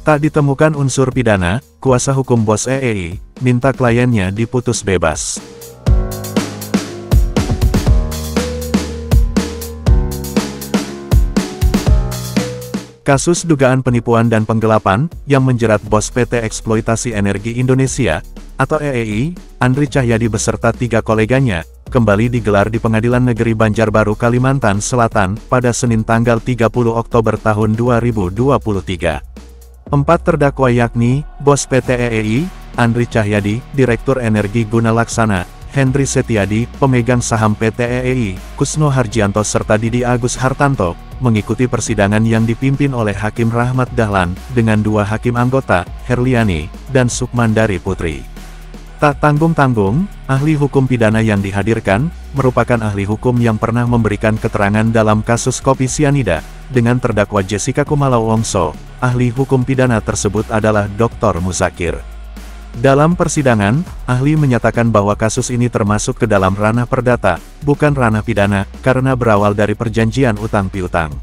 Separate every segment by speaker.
Speaker 1: Tak ditemukan unsur pidana, kuasa hukum bos EEI minta kliennya diputus bebas. Kasus dugaan penipuan dan penggelapan yang menjerat bos PT Eksploitasi Energi Indonesia atau EEI, Andri Cahyadi beserta 3 koleganya, kembali digelar di Pengadilan Negeri Banjarbaru, Kalimantan Selatan, pada Senin tanggal 30 Oktober tahun 2023. 4 terdakwa yakni, Bos PT EEI, Andri Cahyadi, Direktur Energi Guna Laksana, Henry Setiadi, pemegang saham PT EEI, Kusno Harjianto serta Didi Agus Hartanto, mengikuti persidangan yang dipimpin oleh Hakim Rahmat Dahlan, dengan 2 hakim anggota, Herliani, dan Sukmandari Putri. Tak tanggung-tanggung, ahli hukum pidana yang dihadirkan, merupakan ahli hukum yang pernah memberikan keterangan dalam kasus kopi sianida, dengan terdakwa Jessica Kumala Wongso. Ahli hukum pidana tersebut adalah Dr. Muzakir. Dalam persidangan, ahli menyatakan bahwa kasus ini termasuk ke dalam ranah perdata, bukan ranah pidana, karena berawal dari perjanjian utang piutang.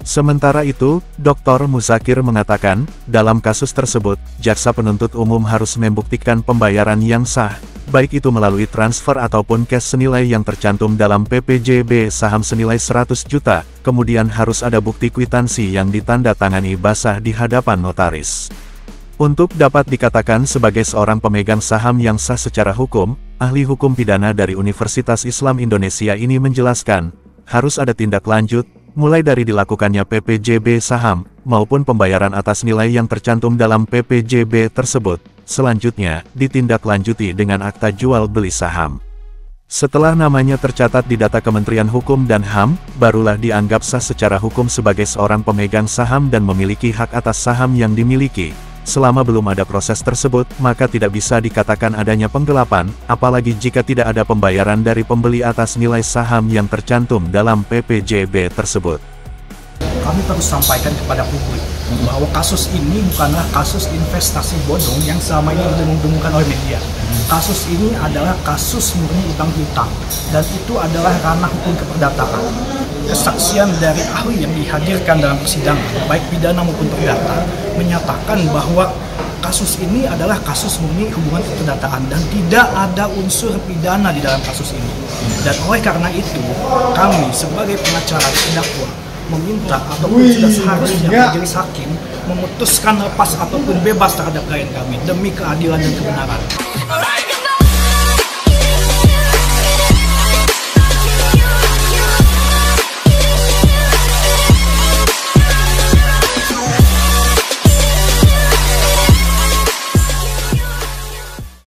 Speaker 1: Sementara itu, Dr. Muzakir mengatakan, dalam kasus tersebut, jaksa penuntut umum harus membuktikan pembayaran yang sah, baik itu melalui transfer ataupun cash senilai yang tercantum dalam PPJB saham senilai 100 juta, kemudian harus ada bukti kwitansi yang ditandatangani basah di hadapan notaris. Untuk dapat dikatakan sebagai seorang pemegang saham yang sah secara hukum, ahli hukum pidana dari Universitas Islam Indonesia ini menjelaskan, harus ada tindak lanjut, mulai dari dilakukannya PPJB saham, maupun pembayaran atas nilai yang tercantum dalam PPJB tersebut, selanjutnya ditindaklanjuti dengan akta jual beli saham. Setelah namanya tercatat di data Kementerian Hukum dan HAM, barulah dianggap sah secara hukum sebagai seorang pemegang saham dan memiliki hak atas saham yang dimiliki. Selama belum ada proses tersebut, maka tidak bisa dikatakan adanya penggelapan, apalagi jika tidak ada pembayaran dari pembeli atas nilai saham yang tercantum dalam PPJB tersebut.
Speaker 2: Kami terus sampaikan kepada publik bahwa kasus ini bukanlah kasus investasi bodong yang selama ini didengung-dengungkan oleh media. Kasus ini adalah kasus murni utang piutang, dan itu adalah ranah hukum keperdataan. Kesaksian dari ahli yang dihadirkan dalam persidangan, baik pidana maupun perdata, menyatakan bahwa kasus ini adalah kasus murni hubungan keperdataan dan tidak ada unsur pidana di dalam kasus ini. Dan oleh karena itu, kami sebagai pengacara terdakwa meminta ataupun sudah seharusnya majelis hakim memutuskan lepas ataupun bebas terhadap klien kami demi keadilan dan kebenaran.